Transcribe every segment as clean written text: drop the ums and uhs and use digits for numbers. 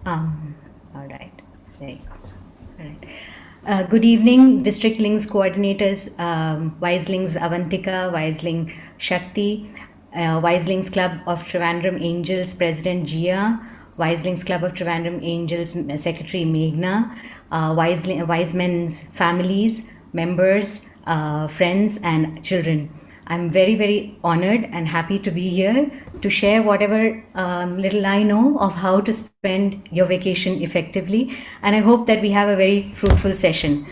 Um, all right. There you go. All right. Good evening, District Links coordinators, Wiselings Avantika, Wiseling Shakti, Wiselings Club of Trivandrum Angels President Gia, Wiselings Club of Trivandrum Angels Secretary Meghna, Wise Men's families, members, friends, and children. I'm very, very honored and happy to be here to share whatever little I know of how to spend your vacation effectively. And I hope that we have a very fruitful session.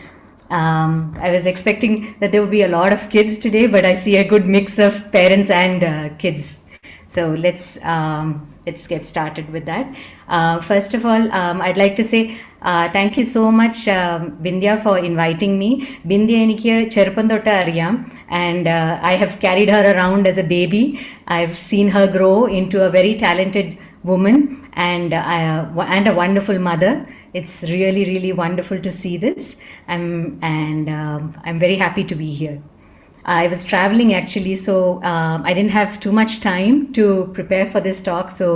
I was expecting that there would be a lot of kids today, but I see a good mix of parents and kids. So let's get started with that. First of all, I'd like to say thank you so much, Bindya, for inviting me. Bindya എനിക്ക് ചെറുപ്പം തൊട്ട് അറിയാം, and I have carried her around as a baby. I've seen her grow into a very talented woman and a wonderful mother. It's really, really wonderful to see this. I'm very happy to be here. I was traveling actually, so I didn't have too much time to prepare for this talk. So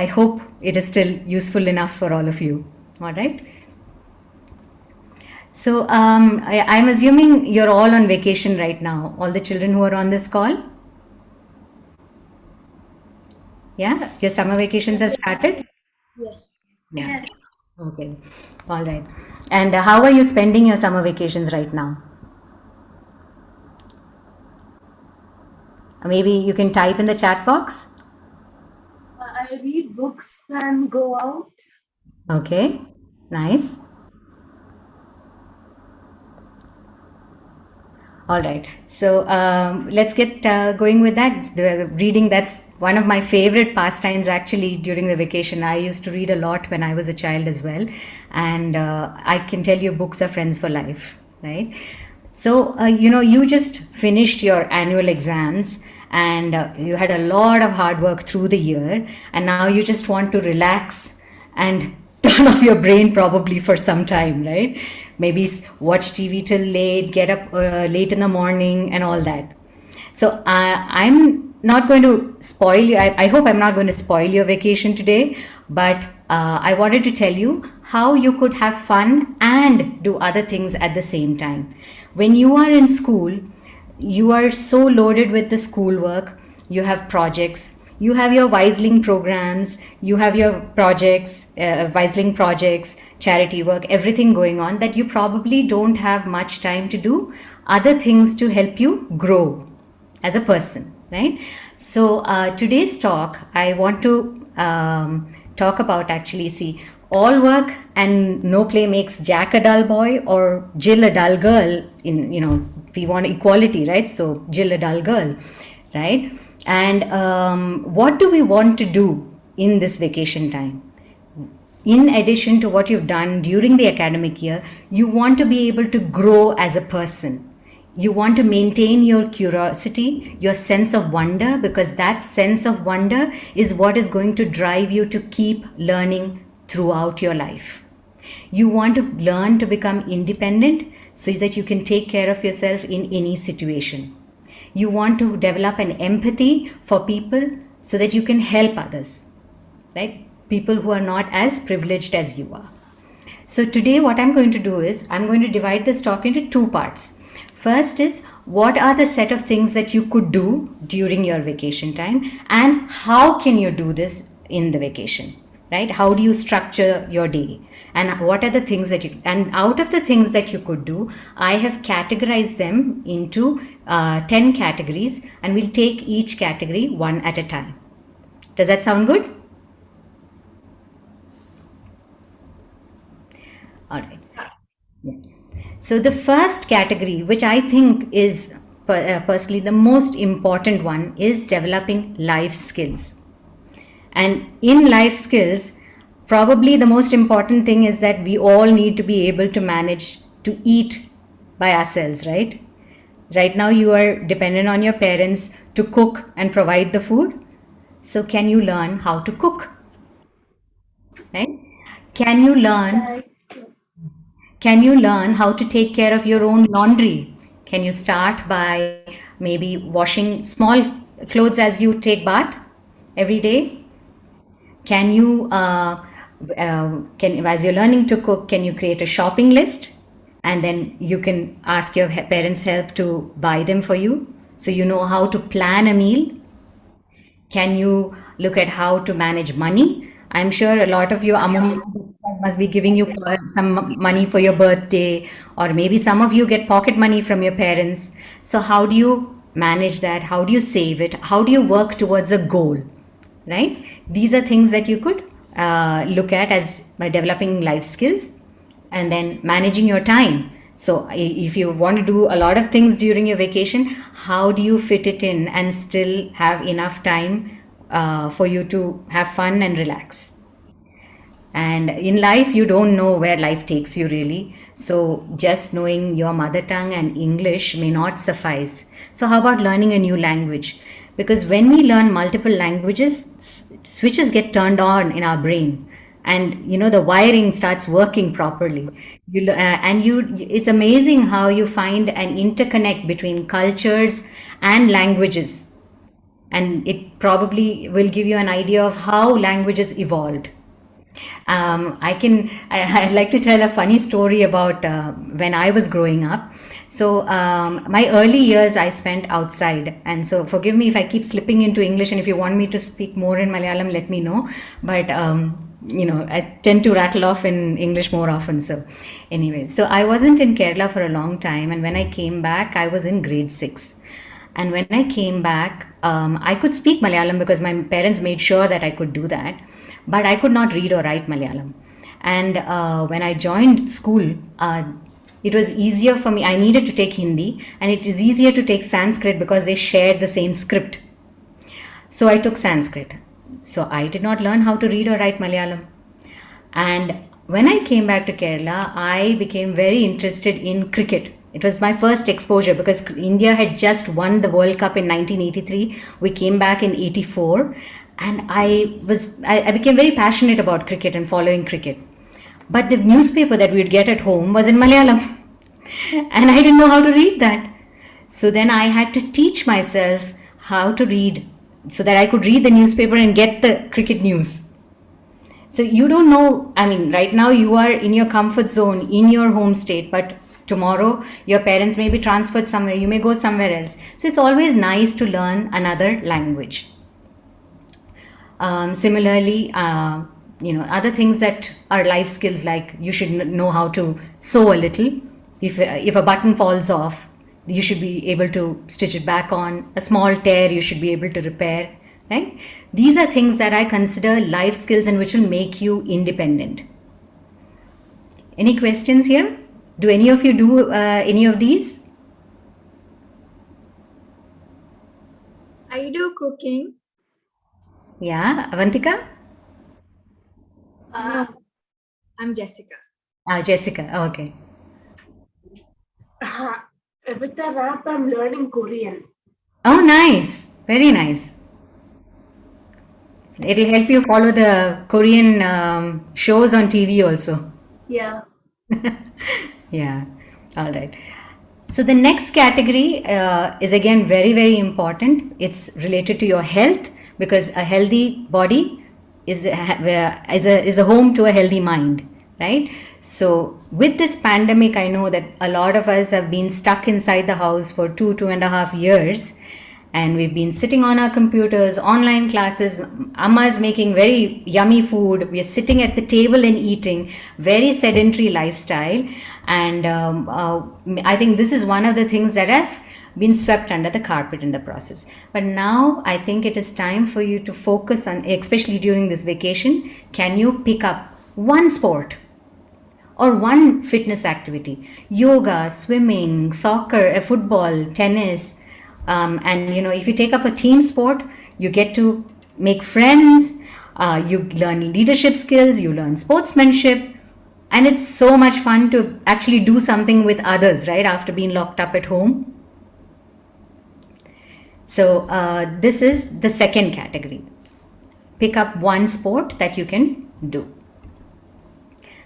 I hope it is still useful enough for all of you. All right. So I'm assuming you're all on vacation right now, all the children who are on this call. Yeah, your summer vacations have started? Yes. Yeah. Okay. All right. And how are you spending your summer vacations right now? Maybe you can type in the chat box. I read books and go out. Okay. Nice. All right. So let's get going with that. The reading, that's one of my favorite pastimes actually during the vacation. I used to read a lot when I was a child as well. And I can tell you, books are friends for life, right? So, you just finished your annual exams and you had a lot of hard work through the year. And now you just want to relax and turn off your brain probably for some time, right? Maybe watch TV till late, get up late in the morning, and all that. So I'm not going to spoil you. I hope I'm not going to spoil your vacation today, but I wanted to tell you how you could have fun and do other things at the same time. When you are in school, you are so loaded with the schoolwork, you have projects, you have your Wiseling programs, you have your projects, Wiseling projects, charity work, everything going on that you probably don't have much time to do other things to help you grow as a person, right? So today's talk, I want to talk about actually, see, all work and no play makes Jack a dull boy or Jill a dull girl. We want equality, right? So Jill a dull girl, right? And what do we want to do in this vacation time? In addition to what you've done during the academic year, you want to be able to grow as a person. You want to maintain your curiosity, your sense of wonder, because that sense of wonder is what is going to drive you to keep learning throughout your life. You want to learn to become independent so that you can take care of yourself in any situation. You want to develop an empathy for people so that you can help others, right? People who are not as privileged as you are. So today what I'm going to do is I'm going to divide this talk into two parts. First is what are the set of things that you could do during your vacation time and how can you do this in the vacation, right? How do you structure your day? And what are the things that and out of the things that you could do, I have categorized them into 10 categories and we'll take each category one at a time. Does that sound good? All right. Yeah. So the first category, which I think is personally the most important one, is developing life skills. And in life skills, probably the most important thing is that we all need to be able to manage to eat by ourselves, right? Right now, you are dependent on your parents to cook and provide the food. So, can you learn how to cook? Right? Can you learn Right. Can you learn how to take care of your own laundry? Can you start by maybe washing small clothes as you take bath every day? Can you Can, as you're learning to cook, can you create a shopping list? And then you can ask your parents' help to buy them for you. So you know how to plan a meal. Can you look at how to manage money? I'm sure a lot of you must be giving you some money for your birthday, or maybe some of you get pocket money from your parents. So, how do you manage that? How do you save it? How do you work towards a goal? Right? These are things that you could look at as by developing life skills, and then managing your time. So, if you want to do a lot of things during your vacation, how do you fit it in and still have enough time for you to have fun and relax? And in life, you don't know where life takes you really. So, just knowing your mother tongue and English may not suffice. So, how about learning a new language? Because when we learn multiple languages, switches get turned on in our brain, and the wiring starts working properly. It's amazing how you find an interconnect between cultures and languages, and it probably will give you an idea of how languages evolved. I'd like to tell a funny story about when I was growing up. So, my early years I spent outside. And so, forgive me if I keep slipping into English. And if you want me to speak more in Malayalam, let me know. But, I tend to rattle off in English more often. So, anyway, so I wasn't in Kerala for a long time. And when I came back, I was in grade six. And when I came back, I could speak Malayalam because my parents made sure that I could do that, but I could not read or write Malayalam. And when I joined school, it was easier for me. I needed to take Hindi, and it is easier to take Sanskrit because they shared the same script. So I took Sanskrit. So I did not learn how to read or write Malayalam. And when I came back to Kerala, I became very interested in cricket. It was my first exposure because India had just won the World Cup in 1983. We came back in 84, and I became very passionate about cricket and following cricket. But the newspaper that we'd get at home was in Malayalam, and I didn't know how to read that. So then I had to teach myself how to read so that I could read the newspaper and get the cricket news. So you don't know, I mean, right now you are in your comfort zone, in your home state, but tomorrow your parents may be transferred somewhere, you may go somewhere else. So it's always nice to learn another language. Similarly, other things that are life skills, like you should know how to sew a little. If a button falls off, you should be able to stitch it back on. A small tear, you should be able to repair, right? These are things that I consider life skills and which will make you independent. Any questions here? Do any of you do any of these? I do cooking. Yeah, Avantika? No, I'm Jessica. Jessica, okay. With the rap, I'm learning Korean. Oh, nice. Very nice. It'll help you follow the Korean shows on TV also. Yeah. Yeah. All right. So the next category is again very, very important. It's related to your health, because a healthy body is a home to a healthy mind, right? So with this pandemic, I know that a lot of us have been stuck inside the house for 2.5 years, and we've been sitting on our computers, online classes. Amma is making very yummy food. We are sitting at the table and eating. Very sedentary lifestyle, and I think this is one of the things that have been swept under the carpet in the process. But now I think it is time for you to focus on, especially during this vacation. Can you pick up one sport or one fitness activity? Yoga, swimming, soccer, football, tennis. And if you take up a team sport, you get to make friends, you learn leadership skills, you learn sportsmanship, and it's so much fun to actually do something with others, right, after being locked up at home. So this is the second category. Pick up one sport that you can do.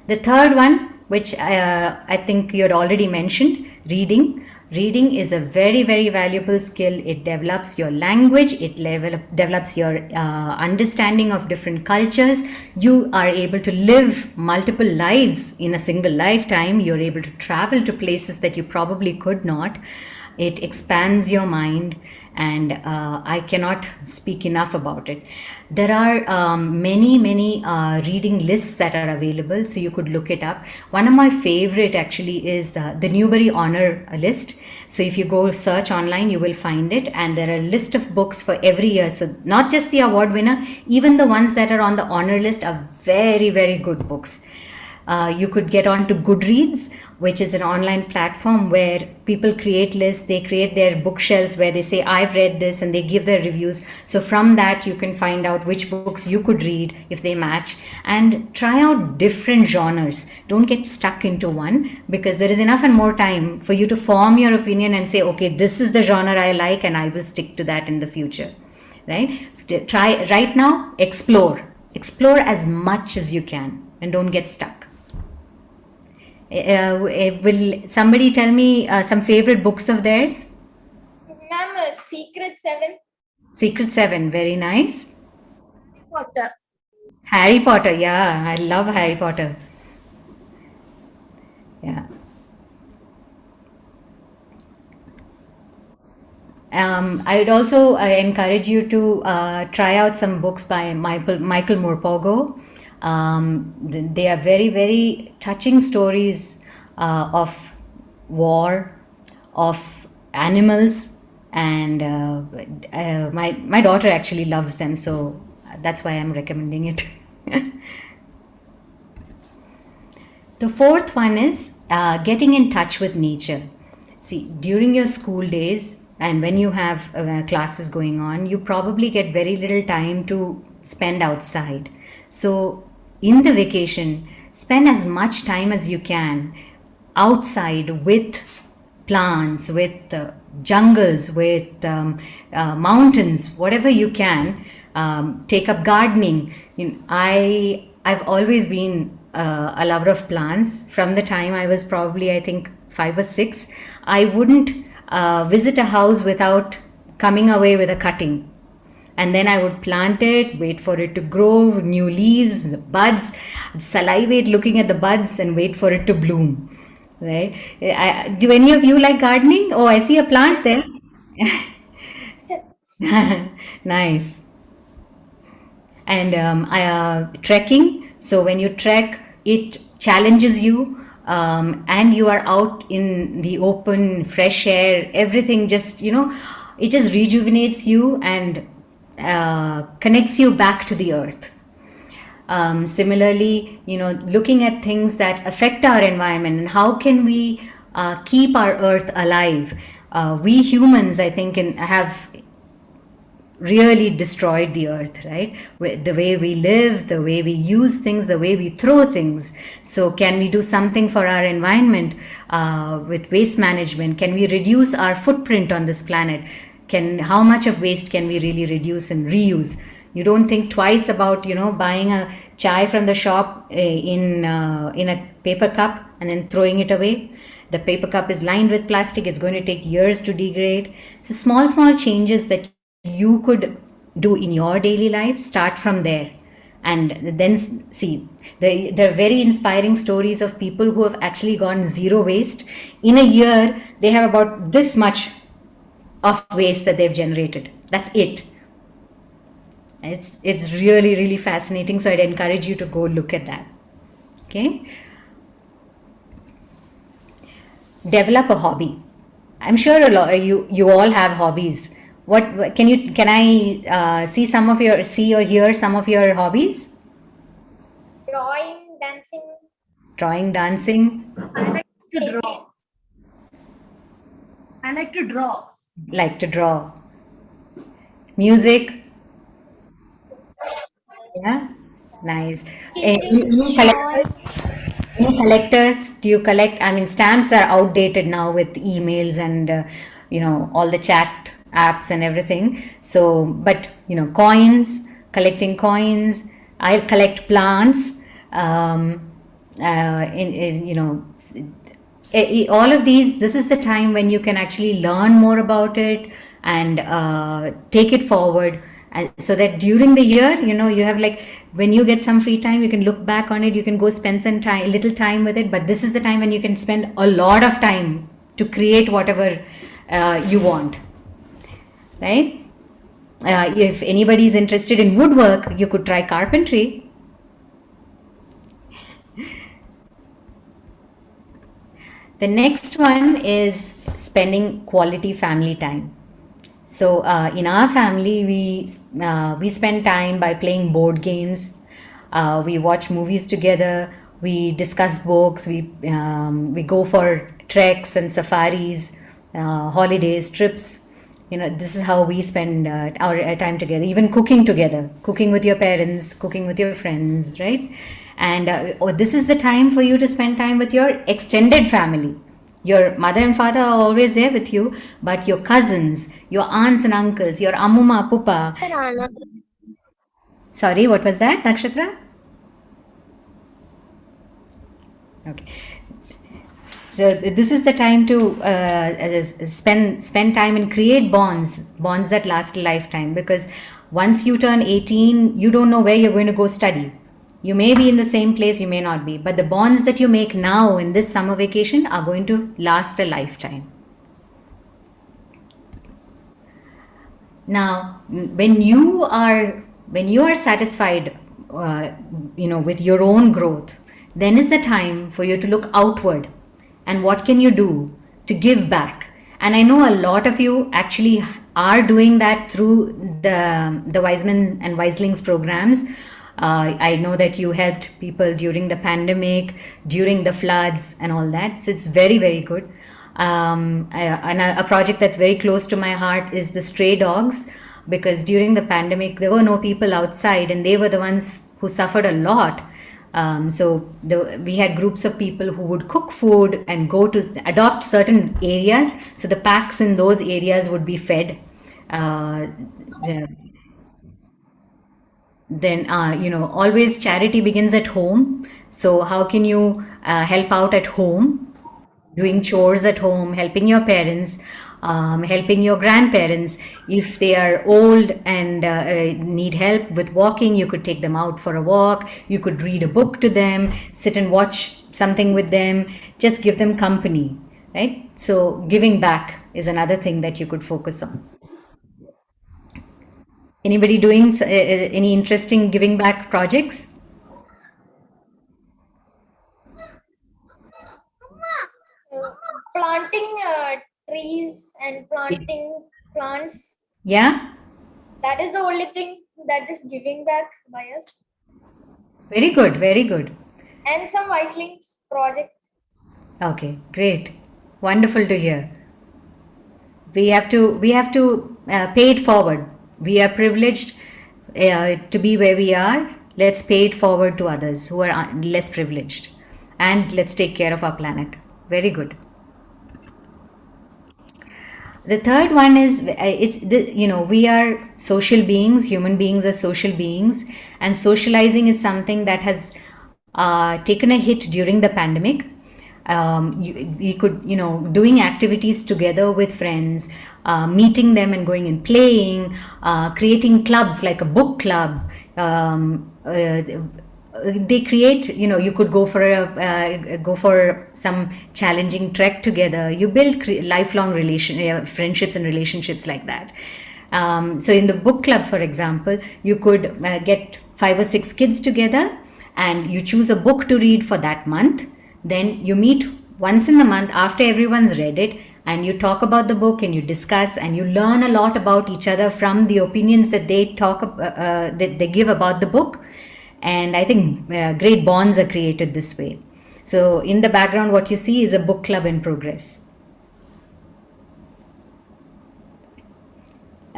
The third one, which I think you had already mentioned, reading. Reading is a very, very valuable skill. It develops your language, it develops your understanding of different cultures. You are able to live multiple lives in a single lifetime. You're able to travel to places that you probably could not. It expands your mind, and I cannot speak enough about it. There are many reading lists that are available, so you could look it up. One of my favorite actually is the Newbery Honor list. So if you go search online, you will find it, and there are a list of books for every year. So not just the award winner, even the ones that are on the honor list are very, very good books. You could get on to Goodreads, which is an online platform where people create lists. They create their bookshelves where they say, I've read this, and they give their reviews. So from that, you can find out which books you could read if they match, and try out different genres. Don't get stuck into one, because there is enough and more time for you to form your opinion and say, okay, this is the genre I like, and I will stick to that in the future. Right? Try right now, explore as much as you can, and don't get stuck. Will somebody tell me some favorite books of theirs? Ma'am, Secret 7. Secret Seven, very nice. Potter. Harry Potter, yeah, I love Harry Potter. Yeah. I would also encourage you to try out some books by Michael Morpurgo. They are very, very touching stories of war, of animals, and my daughter actually loves them, so that's why I'm recommending it. The fourth one is getting in touch with nature. See, during your school days and when you have classes going on, you probably get very little time to spend outside. So, in the vacation, spend as much time as you can outside with plants, with jungles, with mountains, whatever you can. Take up gardening. I've always been a lover of plants from the time I was probably, I think, 5 or 6. I wouldn't visit a house without coming away with a cutting, and then I would plant it, wait for it to grow, new leaves, buds, salivate looking at the buds, and wait for it to bloom. Right? Do any of you like gardening? Oh, I see a plant there. Nice. And trekking. So when you trek, it challenges you, and you are out in the open, fresh air. Everything just, it just rejuvenates you and connects you back to the earth. Similarly, looking at things that affect our environment and how can we keep our earth alive. We humans, I think, have really destroyed the earth, right? The way we live, the way we use things, the way we throw things. So can we do something for our environment with waste management? Can we reduce our footprint on this planet? How much of waste can we really reduce and reuse? You don't think twice about buying a chai from the shop in a paper cup and then throwing it away. The paper cup is lined with plastic. It's going to take years to degrade. So small changes that you could do in your daily life, start from there. And then see, there are very inspiring stories of people who have actually gone zero waste. In a year, they have about this much of waste that they've generated. That's it. It's really, really fascinating. So I'd encourage you to go look at that. Okay. Develop a hobby. I'm sure you all have hobbies. What can I see or hear some of your hobbies? Drawing, dancing. Drawing, dancing. I like to draw. I like to draw. Like to draw. Music. Yeah, nice. Any collectors? Do you collect? I mean, stamps are outdated now with emails and all the chat apps and everything. So, but coins, collecting coins. I'll collect plants. In all of these, this is the time when you can actually learn more about it and take it forward. So that during the year, you have like, when you get some free time, you can look back on it, you can go spend some time, little time with it. But this is the time when you can spend a lot of time to create whatever you want, right? If anybody is interested in woodwork, you could try carpentry. The next one is spending quality family time. So in our family, we spend time by playing board games. We watch movies together. We discuss books. We go for treks and safaris, holidays, trips. This is how we spend our time together. Even cooking together, cooking with your parents, cooking with your friends, right? And this is the time for you to spend time with your extended family. Your mother and father are always there with you, but your cousins, your aunts and uncles, your amuma, pupa. Sorry, what was that, Nakshatra? Okay. So this is the time to spend time and create bonds that last a lifetime. Because once you turn 18, you don't know where you're going to go study. You may be in the same place, you may not be, but the bonds that you make now in this summer vacation are going to last a lifetime. Now, when you are satisfied, with your own growth, then is the time for you to look outward, and what can you do to give back. And I know a lot of you actually are doing that through the Wiseman and Wiselings programs. I know that you helped people during the pandemic, during the floods, and all that. So it's very, very good. And a project that's very close to my heart is the stray dogs, because during the pandemic there were no people outside, and they were the ones who suffered a lot. We had groups of people who would cook food and go to adopt certain areas, so the packs in those areas would be fed. Uh, the- then always charity begins at home. So how can you help out at home, doing chores at home, helping your parents, helping your grandparents? If they are old and need help with walking, you could take them out for a walk. You could read a book to them, sit and watch something with them, just give them company, right? So giving back is another thing that you could focus on. Anybody doing any interesting giving back projects? Uh, planting trees and planting plants. Yeah, That is the only thing that is giving back by us. very good, very good. And some Wiselings project. Okay, great. Wonderful to hear. We have to pay it forward. We are privileged to be where we are. Let's pay it forward to others who are less privileged, and let's take care of our planet. Very good. The third one is, we are social beings. Human beings are social beings, and socializing is something that has taken a hit during the pandemic. We could, doing activities together with friends, meeting them and going and playing, creating clubs like a book club. They create, you could go for some challenging trek together. You build lifelong friendships and relationships like that. So in the book club, for example, you could get 5 or 6 kids together, and you choose a book to read for that month. Then you meet once in the month after everyone's read it, and you talk about the book, and you discuss, and you learn a lot about each other from the opinions that that they give about the book. And I think great bonds are created this way. So in the background, what you see is a book club in progress.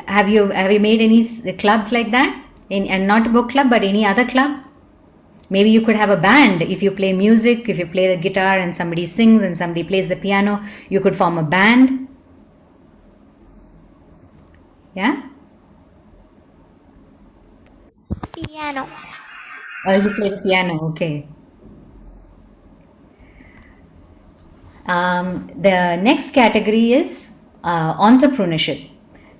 Have you made any clubs like that, and not a book club but any other club? Maybe you could have a band. If you play music, if you play the guitar and somebody sings and somebody plays the piano, you could form a band. Yeah. Piano. Or you play the piano. Okay. The next category is entrepreneurship.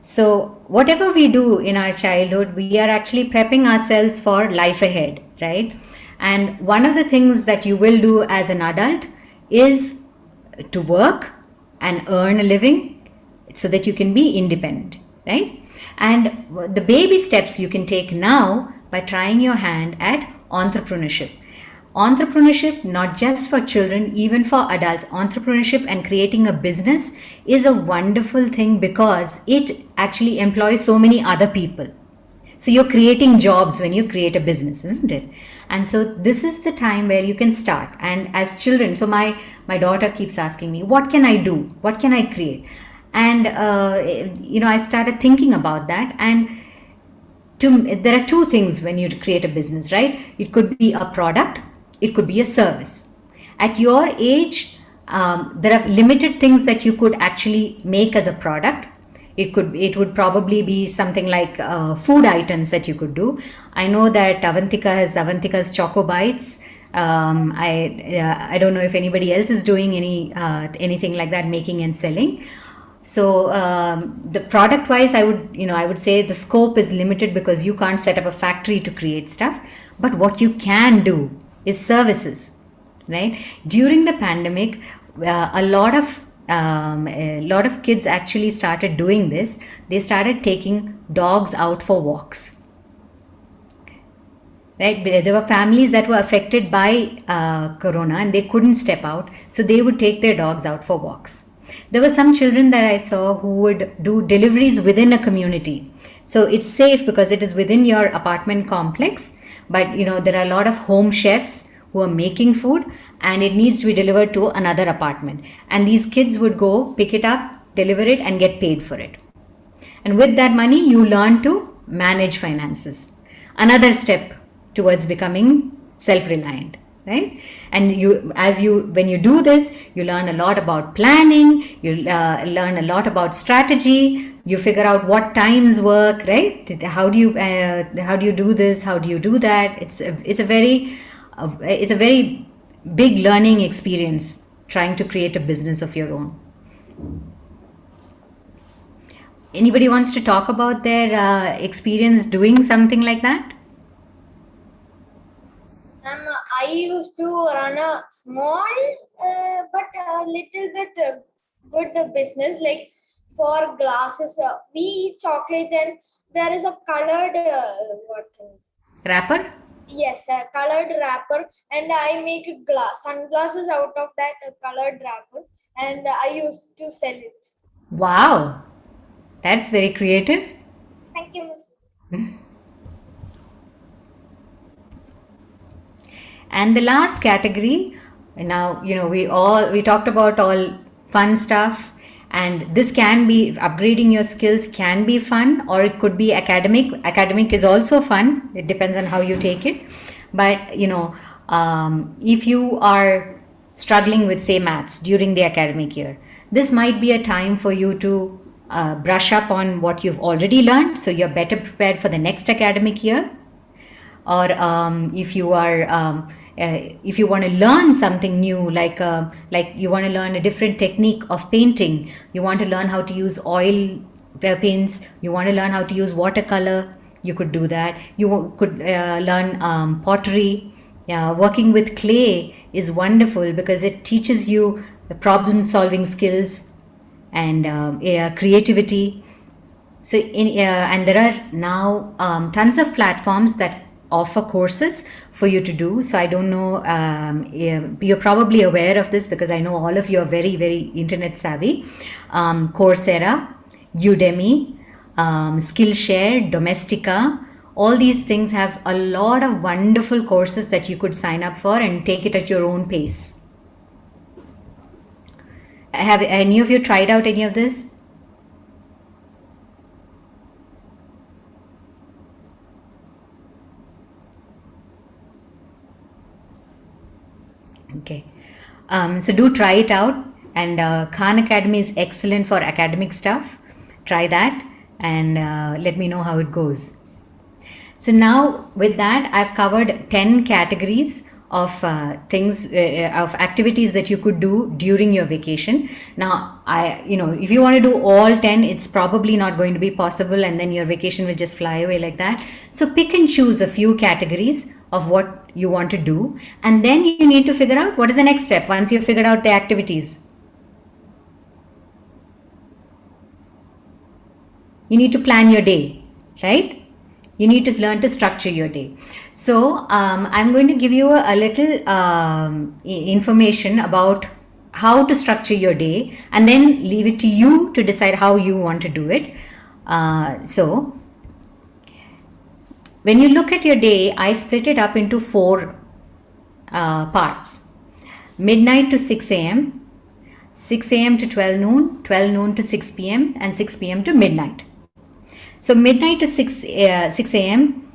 So, whatever we do in our childhood, we are actually prepping ourselves for life ahead, right? And one of the things that you will do as an adult is to work and earn a living so that you can be independent, right? And the baby steps you can take now by trying your hand at entrepreneurship. Entrepreneurship, not just for children, even for adults, entrepreneurship and creating a business is a wonderful thing because it actually employs so many other people. So you're creating jobs when you create a business, isn't it? And so this is the time where you can start. And as children, so my daughter keeps asking me, what can I do? What can I create? And I started thinking about that. And there are two things when you create a business, right? It could be a product, it could be a service. At your age, there are limited things that you could actually make as a product. It would probably be something like food items that you could do. I know that Avantika has Avantika's Choco Bites. I don't know if anybody else is doing anything like that, making and selling. So the product wise, I would say the scope is limited because you can't set up a factory to create stuff. But what you can do is services, right? During the pandemic, a lot of kids actually started doing this. They started taking dogs out for walks. Right, there were families that were affected by corona and they couldn't step out, so they would take their dogs out for walks. There were some children that I saw who would do deliveries within a community. So it's safe because it is within your apartment complex, but there are a lot of home chefs who are making food and it needs to be delivered to another apartment. And these kids would go pick it up, deliver it, and get paid for it. And with that money, you learn to manage finances. Another step towards becoming self-reliant, right? And when you do this, you learn a lot about planning, you learn a lot about strategy, you figure out what times work, right? How do you do this, how do you do that? It's a very big learning experience trying to create a business of your own. Anybody wants to talk about their experience doing something like that? I used to run a small but a little bit good business, like for glasses. We eat chocolate and there is a colored Wrapper? Yes, a colored wrapper, and I make sunglasses out of that colored wrapper, and I used to sell it. Wow, that's very creative. Thank you, Miss. And the last category, now we talked about all fun stuff, and this can be upgrading your skills, can be fun, or it could be academic. Academic is also fun. It depends on how you take it. But if you are struggling with, say, maths during the academic year, this might be a time for you to brush up on what you've already learned, so you're better prepared for the next academic year. Or if you want to learn something new, like you want to learn a different technique of painting, you want to learn how to use oil paints, you want to learn how to use watercolor, you could do that. You could learn pottery. Working with clay is wonderful because it teaches you the problem solving skills and creativity. So and there are now tons of platforms that offer courses for you to do. So I don't know, you're probably aware of this because I know all of you are very, very internet savvy. Coursera, Udemy, Skillshare, Domestika, all these things have a lot of wonderful courses that you could sign up for and take it at your own pace. Have any of you tried out any of this? Okay, so do try it out, and Khan Academy is excellent for academic stuff. Try that and let me know how it goes. So now with that, I've covered 10 categories of things, of activities that you could do during your vacation. Now, if you want to do all 10, it's probably not going to be possible, and then your vacation will just fly away like that. So pick and choose a few categories of what you want to do, and then you need to figure out what is the next step once you've figured out the activities. You need to plan your day, right? You need to learn to structure your day. So I'm going to give you a little information about how to structure your day, and then leave it to you to decide how you want to do it. So when you look at your day, I split it up into 4 parts: midnight to 6 a.m., 6 a.m. to 12 noon, 12 noon to 6 p.m., and 6 p.m. to midnight. So midnight to 6 a.m.,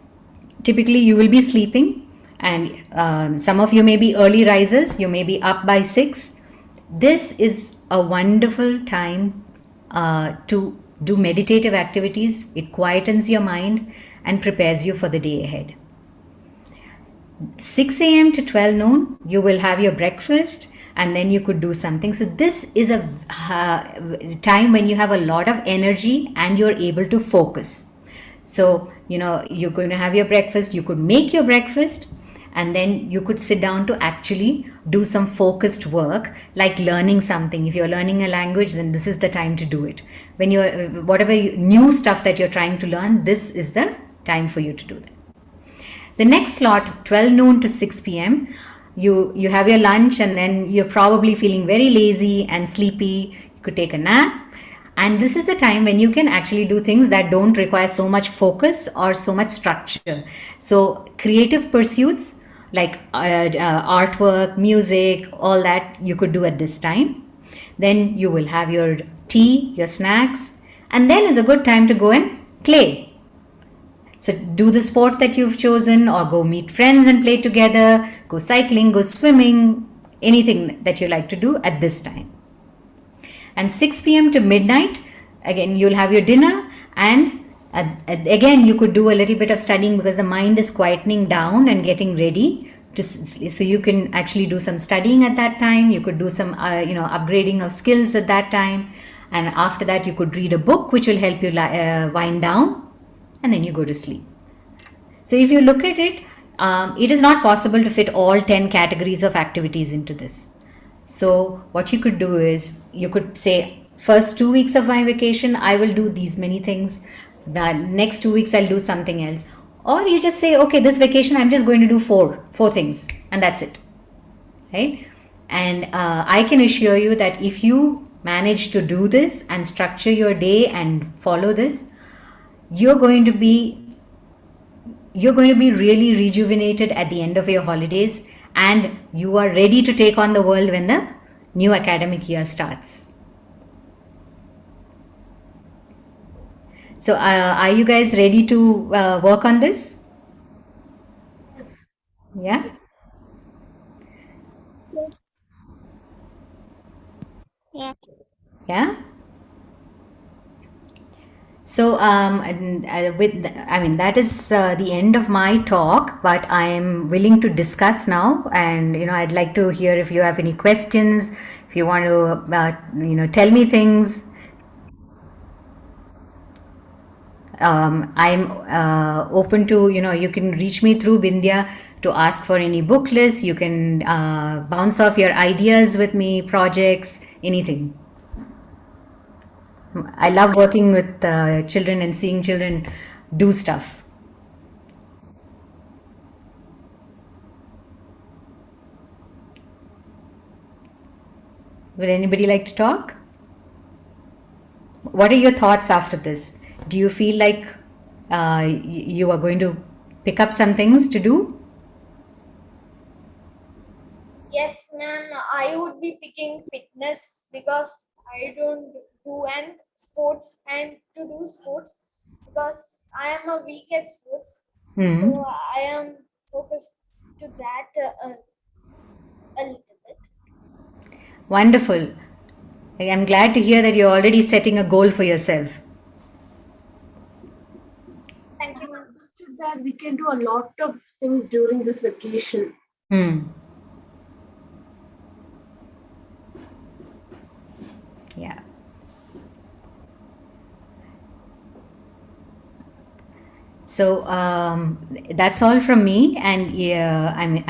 typically you will be sleeping, and some of you may be early risers, you may be up by 6. This is a wonderful time to do meditative activities. It quietens your mind and prepares you for the day ahead. 6 a.m. to 12 noon, you will have your breakfast, and then you could do something. So this is a time when you have a lot of energy and you're able to focus. So, you're going to have your breakfast, you could make your breakfast, and then you could sit down to actually do some focused work, like learning something. If you're learning a language, then this is the time to do it. When whatever new stuff that you're trying to learn, this is the time for you to do that. The next slot, 12 noon to 6 p.m., you have your lunch, and then you're probably feeling very lazy and sleepy. You could take a nap. And this is the time when you can actually do things that don't require so much focus or so much structure. So creative pursuits like artwork, music, all that you could do at this time. Then you will have your tea, your snacks, and then is a good time to go and play. So do the sport that you've chosen, or go meet friends and play together, go cycling, go swimming, anything that you like to do at this time. And 6 p.m. to midnight, again, you'll have your dinner, and again, you could do a little bit of studying, because the mind is quietening down and getting ready. So you can actually do some studying at that time. You could do some, upgrading of skills at that time. And after that, you could read a book which will help you wind down, and then you go to sleep. So if you look at it, it is not possible to fit all 10 categories of activities into this. So what you could do is, you could say, first 2 weeks of my vacation, I will do these many things. The next 2 weeks, I'll do something else. Or you just say, okay, this vacation, I'm just going to do four things, and that's it. Right? And I can assure you that if you manage to do this and structure your day and follow this, you're going to be really rejuvenated at the end of your holidays, and you are ready to take on the world when the new academic year starts. So are you guys ready to work on this? Yeah? Yeah. Yeah? So, that is the end of my talk, but I am willing to discuss now, and I'd like to hear if you have any questions, if you want to, tell me things. I'm open to, you can reach me through Bindya to ask for any book lists. You can bounce off your ideas with me, projects, anything. I love working with children and seeing children do stuff. Would anybody like to talk? What are your thoughts after this? Do you feel like you are going to pick up some things to do? Yes, ma'am. I would be picking fitness because I don't do and sports, and to do sports because I am a weak at sports. Hmm. So I am focused to that a little bit. Wonderful. I'm glad to hear that you're already setting a goal for yourself. Thank I you, ma'am. understood that we can do a lot of things during this vacation. Hmm. Yeah. So that's all from me, and yeah, I'm